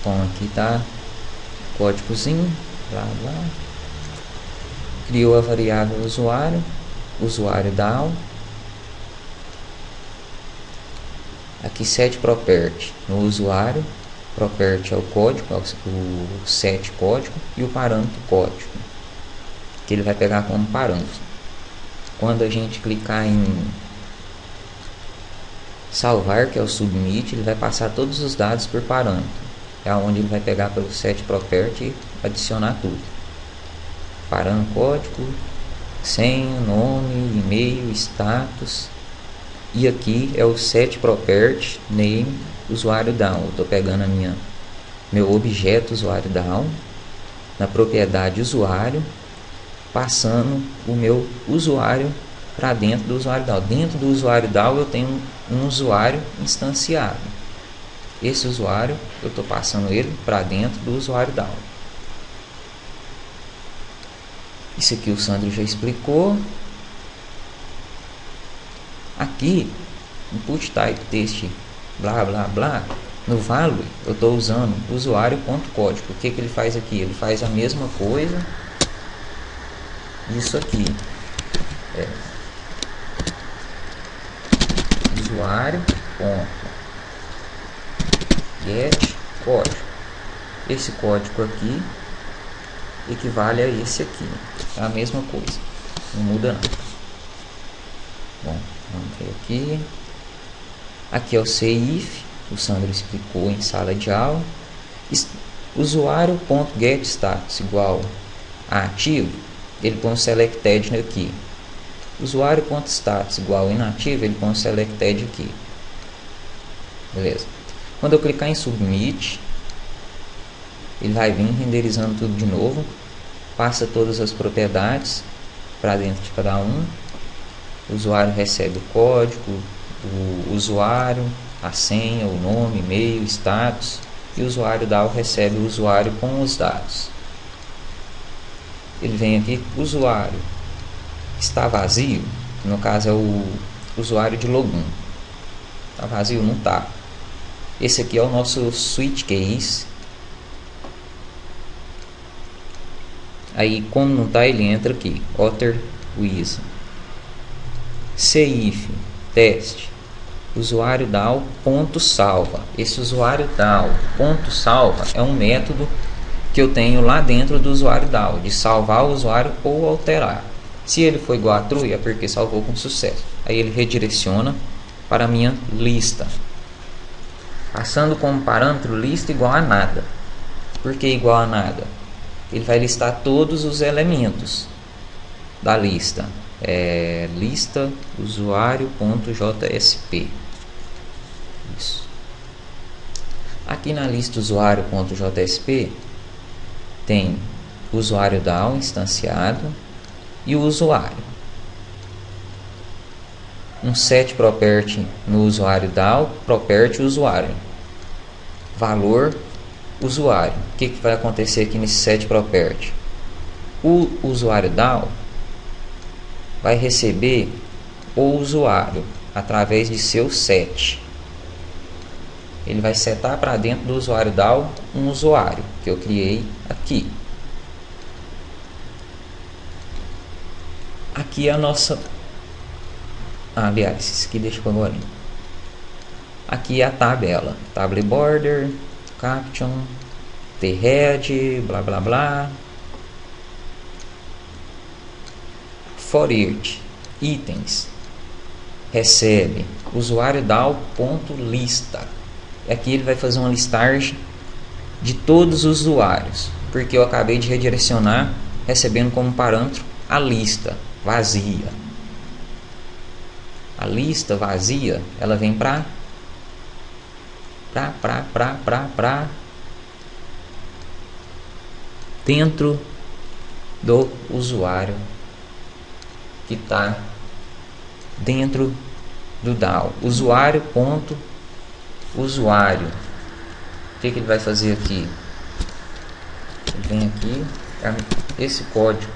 Bom, aqui tá o códigozinho, blá blá. Criou a variável usuário DAO. Aqui set property no usuário, property é o código, é o set código, e o parâmetro código, que ele vai pegar como parâmetro. Quando a gente clicar em salvar, que é o submit, ele vai passar todos os dados por parâmetro. É onde ele vai pegar pelo set property e adicionar tudo. Parâmetro código, senha, nome, e-mail, status. E aqui é o set property name usuário DAO. Eu estou pegando meu objeto usuário DAO na propriedade usuário, passando o meu usuário para dentro do usuário DAO. Dentro do usuário DAO eu tenho um usuário instanciado. Esse usuário eu estou passando ele para dentro do usuário DAO. Isso aqui o Sandro já explicou. Aqui, input type text blá blá blá, no value eu estou usando usuário.código. O que ele faz aqui? Ele faz a mesma coisa. Isso aqui é usuário.get código. Esse código aqui equivale a esse aqui. É a mesma coisa, não muda nada. Bom, vamos ver aqui. Aqui é o CIF, o Sandro explicou em sala de aula. Usuário.getStatus igual a ativo, ele põe o selected aqui. Usuário.status igual a inativo, ele põe o selected aqui. Beleza. Quando eu clicar em submit, ele vai vir renderizando tudo de novo, passa todas as propriedades para dentro de cada um. O usuário recebe o código, o usuário, a senha, o nome, e-mail, status, e o usuário DAO recebe o usuário com os dados. Ele vem aqui, usuário está vazio, no caso é o usuário de login. Está vazio? Não está. Esse aqui é o nosso switch case. Aí, como não está, ele entra aqui, other with CIF teste usuário DAO ponto salva. Esse usuário DAO ponto salva é um método que eu tenho lá dentro do usuário DAO, de salvar o usuário ou alterar. Se ele for igual a true, é porque salvou com sucesso. Aí ele redireciona para a minha lista, passando como parâmetro lista igual a nada. Por que igual a nada? Ele vai listar todos os elementos da lista. Lista usuário.jsp. Isso. Aqui na lista usuário.jsp tem o usuário DAO instanciado e o usuário. Um set property no usuário DAO, property usuário. Valor usuário. O que vai acontecer aqui nesse set property? O usuário DAO vai receber o usuário através de seu set. Ele vai setar para dentro do usuário DAO um usuário que eu criei aqui. Aqui é a nossa... aliás, isso aqui deixa para agora. Aqui é a tabela. Table border, caption, thead, blá blá blá. For each itens recebe usuário DAO.lista. Aqui ele vai fazer uma listagem de todos os usuários, porque eu acabei de redirecionar recebendo como parâmetro a lista vazia. A lista vazia, ela vem para dentro do usuário que está dentro do DAO. Usuário.usuário. O que ele vai fazer aqui? Ele vem aqui, esse código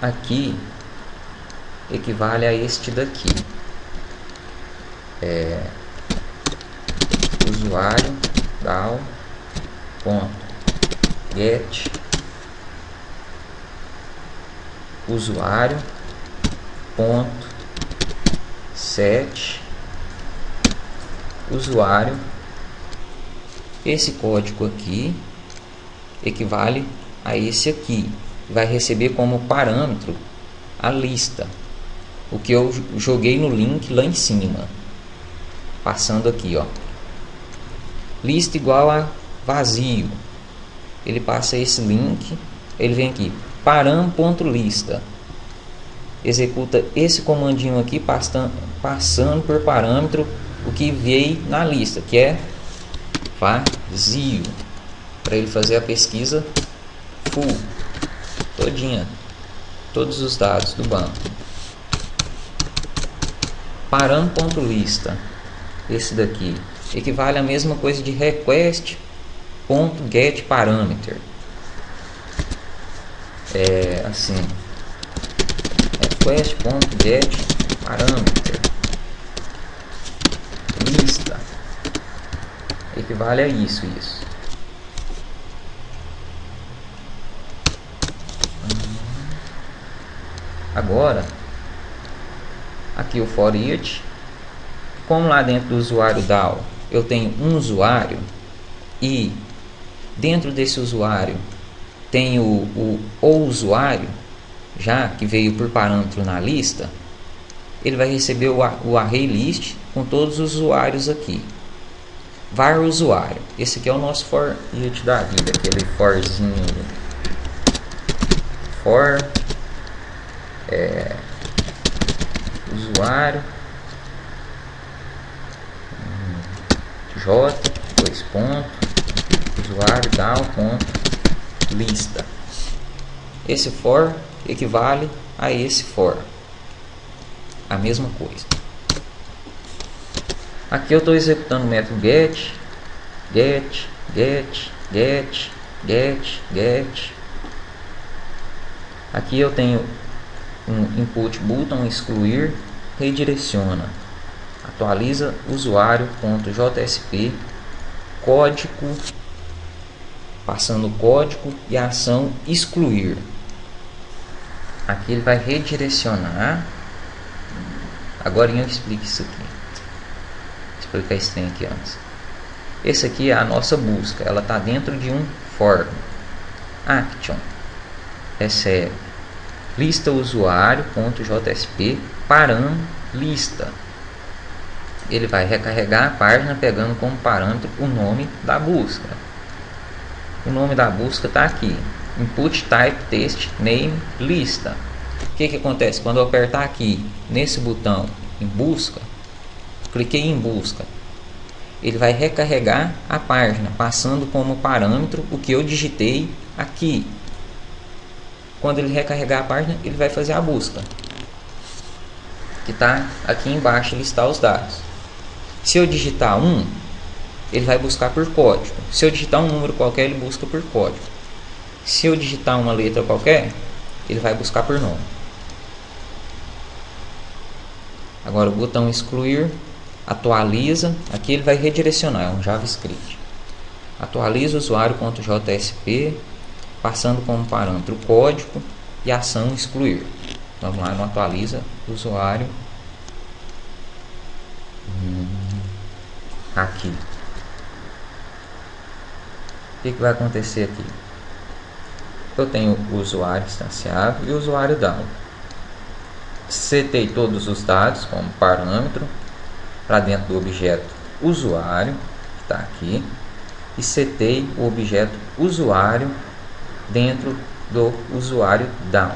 aqui equivale a este daqui. Usuário DAO ponto get usuário ponto set usuário. Esse código aqui equivale a esse aqui, vai receber como parâmetro a lista, o que eu joguei no link lá em cima, passando aqui, ó, lista igual a vazio. Ele passa esse link, ele vem aqui param.lista, executa esse comandinho aqui, passando por parâmetro o que veio na lista, que é vazio, para ele fazer a pesquisa full todinha, todos os dados do banco. Param.lista, esse daqui equivale a mesma coisa de request.getParameter. É assim, request.getParameter lista equivale a isso. Agora aqui o for each, como lá dentro do usuário DAO eu tenho um usuário e dentro desse usuário tenho o usuário já que veio por parâmetro na lista, ele vai receber o array list com todos os usuários aqui. var usuário, esse aqui é o nosso for each da vida, aquele forzinho for usuário j dois pontos usuário DAO ponto lista. Esse for equivale a esse for, a mesma coisa. Aqui eu estou executando o método get. Aqui eu tenho um input button excluir, redireciona, atualiza usuário.jsp, código, passando o código e a ação excluir. Aqui ele vai redirecionar. Agora eu explico isso aqui. Vou explicar esse trem aqui antes. Esse aqui é a nossa busca. Ela está dentro de um for. Action recebe lista usuário.jsp param lista. Ele vai recarregar a página pegando como parâmetro o nome da busca. O nome da busca está aqui. Input type text name lista. O que acontece quando eu apertar aqui nesse botão em busca, cliquei em busca, ele vai recarregar a página passando como parâmetro o que eu digitei aqui. Quando ele recarregar a página, ele vai fazer a busca, que está aqui embaixo, listar os dados. Se eu digitar 1, ele vai buscar por código. Se eu digitar um número qualquer, ele busca por código. Se eu digitar uma letra qualquer, ele vai buscar por nome. Agora o botão excluir, atualiza, aqui ele vai redirecionar, é um JavaScript. Atualiza usuário.jsp, passando como parâmetro o código e ação excluir. Vamos lá no atualiza usuário. Aqui. O que vai acontecer aqui? Eu tenho o usuário instanciado e o usuário DAO. Setei todos os dados como parâmetro para dentro do objeto usuário, que está aqui, e setei o objeto usuário dentro do usuário DAO.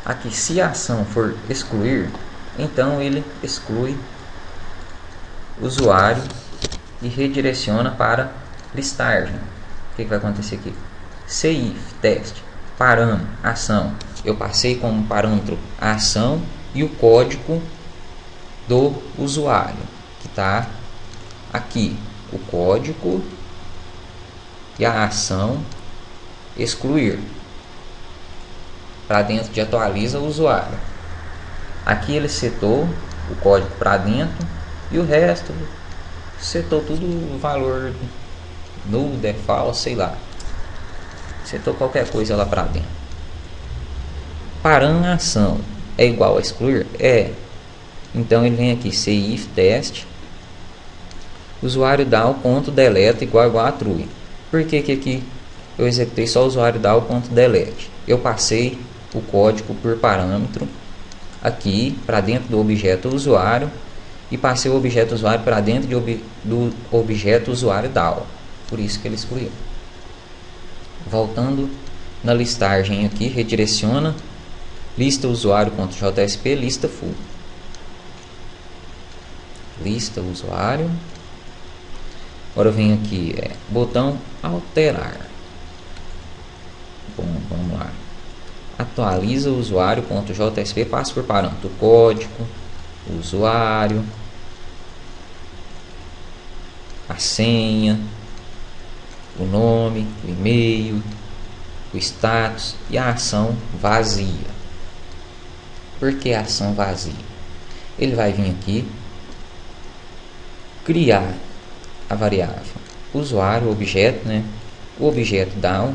Aqui, se a ação for excluir, então ele exclui usuário e redireciona para listagem. O que vai acontecer aqui? Se if teste param ação, eu passei como parâmetro a ação e o código do usuário, que está aqui, o código e a ação excluir, para dentro de atualiza o usuário. Aqui ele setou o código para dentro e o resto setou tudo o valor null, default, sei lá. Setou qualquer coisa lá para dentro. Param a ação é igual a excluir? É. Então ele vem aqui, if test usuário DAO.delete igual a true. Por que aqui eu executei só usuário DAO.delete? Eu passei o código por parâmetro aqui para dentro do objeto usuário e passei o objeto usuário para dentro do objeto usuário DAO. Por isso que ele excluiu. Voltando na listagem aqui, redireciona lista usuário.jsp, lista full. Lista usuário. Agora eu venho aqui, botão alterar. Bom, vamos lá. Atualiza o usuário.jsp, passa por parâmetro código, usuário, a senha, o nome, o e-mail, o status e a ação vazia. Por que a ação vazia? Ele vai vir aqui, criar a variável usuário, objeto, o objeto DAO,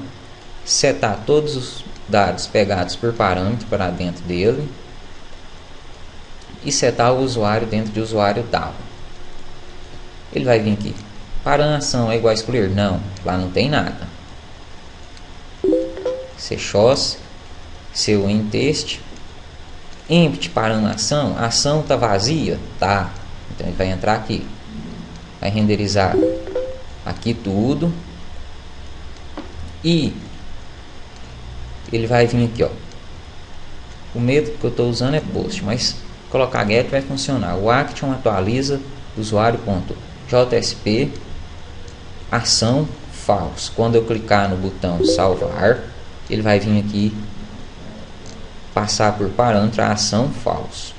setar todos os dados pegados por parâmetro para dentro dele e setar o usuário dentro de usuário DAO. Ele vai vir aqui, para a ação é igual a excluir? Não, lá não tem nada. Chos, seu intest, empty para a ação está vazia? Tá. Então ele vai entrar aqui, vai renderizar aqui tudo e ele vai vir aqui, ó. O método que eu estou usando é post, mas colocar get vai funcionar. O action atualiza usuário.jsp ação false. Quando eu clicar no botão salvar, ele vai vir aqui passar por parâmetro a ação false.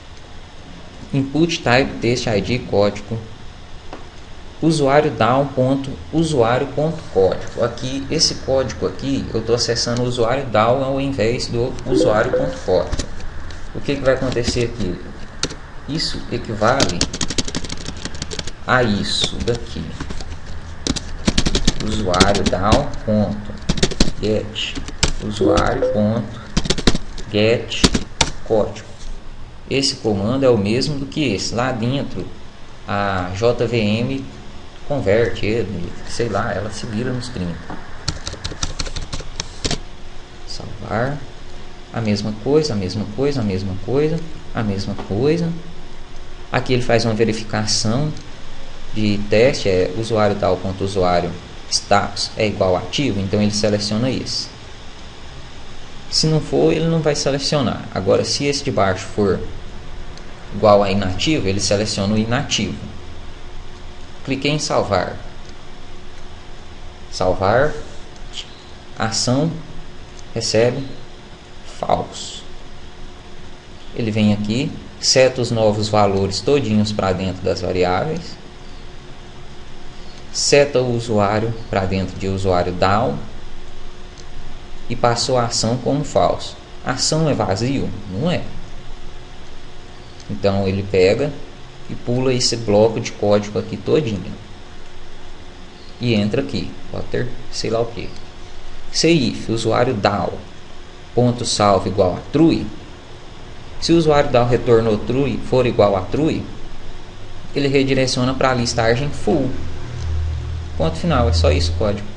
Input type text id código usuário down.usuário.código. Aqui, esse código aqui, eu estou acessando o usuário down ao invés do usuário.código. O que vai acontecer aqui? Isso equivale a isso daqui. Usuário down.get usuário.get código. Esse comando é o mesmo do que esse. Lá dentro, a JVM converte ele, sei lá, ela se vira nos 30. Salvar. A mesma coisa, a mesma coisa, a mesma coisa, a mesma coisa. Aqui ele faz uma verificação de teste, usuário tal.usuário status é igual a ativo, então ele seleciona esse. Se não for, ele não vai selecionar. Agora, se esse de baixo for igual a inativo, ele seleciona o inativo. Cliquei em salvar. Salvar. Ação recebe falso. Ele vem aqui, seta os novos valores todinhos para dentro das variáveis. Seta o usuário para dentro de usuário down e passou a ação como falso. A ação é vazio? Não é. Então ele pega e pula esse bloco de código aqui todinho e entra aqui, pode ter sei lá o que. Se if usuário down ponto salve igual a true, se o usuário down retornou true for igual a true, ele redireciona para a listagem full. Ponto final, é só isso o código.